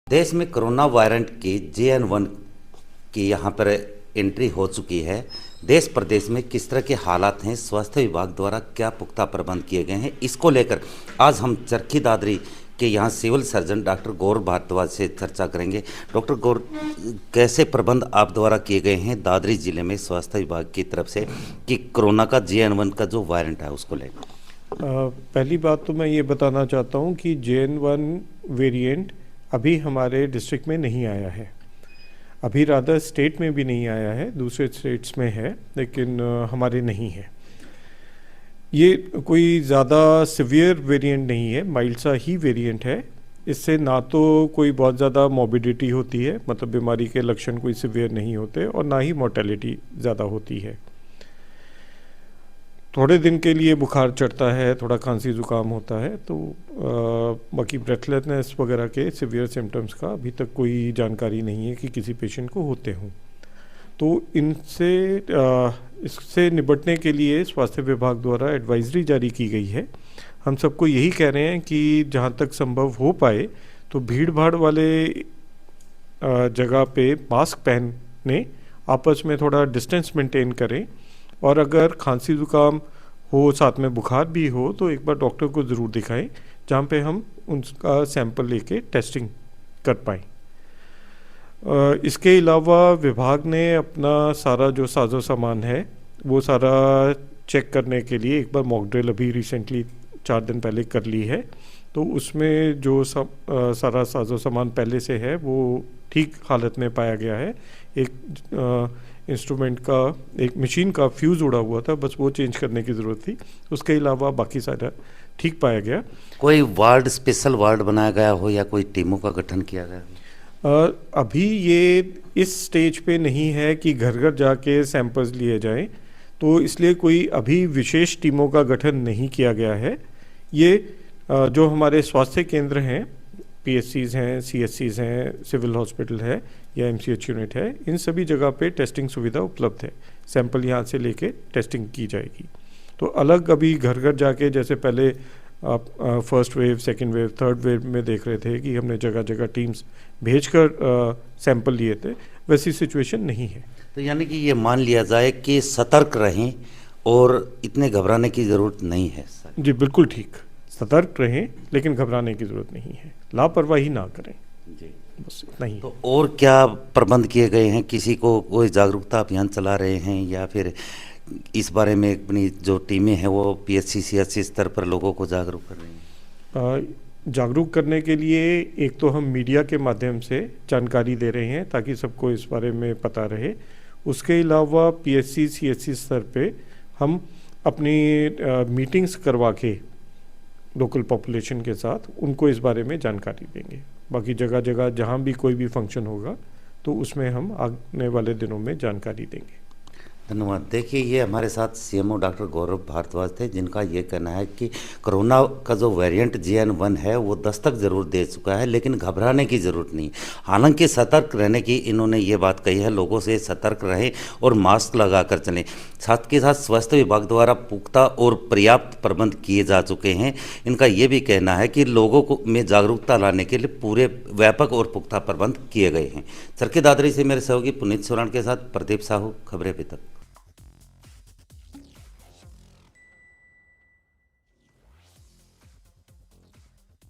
देश में corona virus की JN1 की यहाँ पर एंट्री हो चुकी है। देश प्रदेश में किस तरह के हालात हैं, स्वास्थ्य विभाग द्वारा क्या पुख्ता प्रबंध किए गए हैं, इसको लेकर आज हम चरखी दादरी के यहाँ सिविल सर्जन डॉक्टर गौरव भारद्वाज से चर्चा करेंगे। डॉक्टर गौरव, कैसे प्रबंध आप द्वारा किए गए हैं दादरी जिले में स्वास्थ्य विभाग की तरफ से कि कोरोना का JN1 का जो वायरंट है उसको लेकर? पहली बात तो मैं ये बताना चाहता हूँ कि JN1 वेरिएंट अभी हमारे डिस्ट्रिक्ट में नहीं आया है। अभी रादर स्टेट में भी नहीं आया है, दूसरे स्टेट्स में है, लेकिन हमारे नहीं है। ये कोई ज़्यादा सिवियर वेरिएंट नहीं है, माइल्ड सा ही वेरिएंट है। इससे ना तो कोई बहुत ज़्यादा मॉर्बिडिटी होती है, मतलब बीमारी के लक्षण कोई सिवियर नहीं होते, और ना ही मोर्टेलिटी ज़्यादा होती है। थोड़े दिन के लिए बुखार चढ़ता है, थोड़ा खांसी जुकाम होता है, तो बाकी ब्रेथलेसनेस वगैरह के सिवियर सिम्टम्स का अभी तक कोई जानकारी नहीं है कि किसी पेशेंट को होते हों। तो इससे निपटने के लिए स्वास्थ्य विभाग द्वारा एडवाइजरी जारी की गई है। हम सबको यही कह रहे हैं कि जहाँ तक संभव हो पाए तो भीड़ भाड़ वाले जगह पे मास्क पहने, आपस में थोड़ा डिस्टेंस मेंटेन करें, और अगर खांसी जुकाम हो, साथ में बुखार भी हो, तो एक बार डॉक्टर को ज़रूर दिखाएं, जहाँ पे हम उनका सैंपल लेके टेस्टिंग कर पाएँ। इसके अलावा विभाग ने अपना सारा जो साजो सामान है वो सारा चेक करने के लिए एक बार मॉक ड्रिल अभी रिसेंटली 4 दिन पहले कर ली है। तो उसमें जो सारा साजो सामान पहले से है वो ठीक हालत में पाया गया है। एक इंस्ट्रूमेंट का, एक मशीन का फ्यूज़ उड़ा हुआ था, बस वो चेंज करने की ज़रूरत थी। उसके अलावा बाकी सारा ठीक पाया गया। कोई वार्ड, स्पेशल वार्ड बनाया गया हो या कोई टीमों का गठन किया गया हो? अभी ये इस स्टेज पे नहीं है कि घर घर जाके सैंपल्स लिए जाएं, तो इसलिए कोई अभी विशेष टीमों का गठन नहीं किया गया है। ये जो हमारे स्वास्थ्य केंद्र हैं, PSCs हैं, CSCs हैं, सिविल हॉस्पिटल है या MCH यूनिट है, इन सभी जगह पे टेस्टिंग सुविधा उपलब्ध है। सैंपल यहाँ से लेके टेस्टिंग की जाएगी। तो अलग अभी घर घर जाके, जैसे पहले आप first wave, second wave, third wave में देख रहे थे कि हमने जगह जगह टीम्स भेजकर सैंपल लिए थे, वैसी सिचुएशन नहीं है। तो यानी कि ये मान लिया जाए कि सतर्क रहें और इतने घबराने की ज़रूरत नहीं है। जी बिल्कुल ठीक, सतर्क रहें, लेकिन घबराने की ज़रूरत नहीं है, लापरवाही ना करें जी, बस इतना ही। तो और क्या प्रबंध किए गए हैं? किसी को कोई जागरूकता अभियान चला रहे हैं या फिर इस बारे में अपनी जो टीमें हैं वो PSC CSC स्तर पर लोगों को जागरूक कर रही हैं? जागरूक करने के लिए एक तो हम मीडिया के माध्यम से जानकारी दे रहे हैं ताकि सबको इस बारे में पता रहे। उसके अलावा PSC CSC स्तर पे हम अपनी मीटिंग्स करवा के लोकल पॉपुलेशन के साथ उनको इस बारे में जानकारी देंगे। बाकी जगह जगह जहाँ भी कोई भी फंक्शन होगा तो उसमें हम आने वाले दिनों में जानकारी देंगे। धन्यवाद। देखिए, ये हमारे साथ CMO डॉक्टर गौरव भारद्वाज थे, जिनका ये कहना है कि कोरोना का जो वेरिएंट JN1 है वो दस्तक ज़रूर दे चुका है, लेकिन घबराने की ज़रूरत नहीं। हालांकि सतर्क रहने की इन्होंने ये बात कही है, लोगों से सतर्क रहें और मास्क लगा कर चलें। साथ के साथ स्वास्थ्य विभाग द्वारा पुख्ता और पर्याप्त प्रबंध किए जा चुके हैं। इनका ये भी कहना है कि लोगों को में जागरूकता लाने के लिए पूरे व्यापक और पुख्ता प्रबंध किए गए हैं। चरखी दादरी से मेरे सहयोगी पुनीत सोराण के साथ प्रदीप साहू, खबरें अभी तक।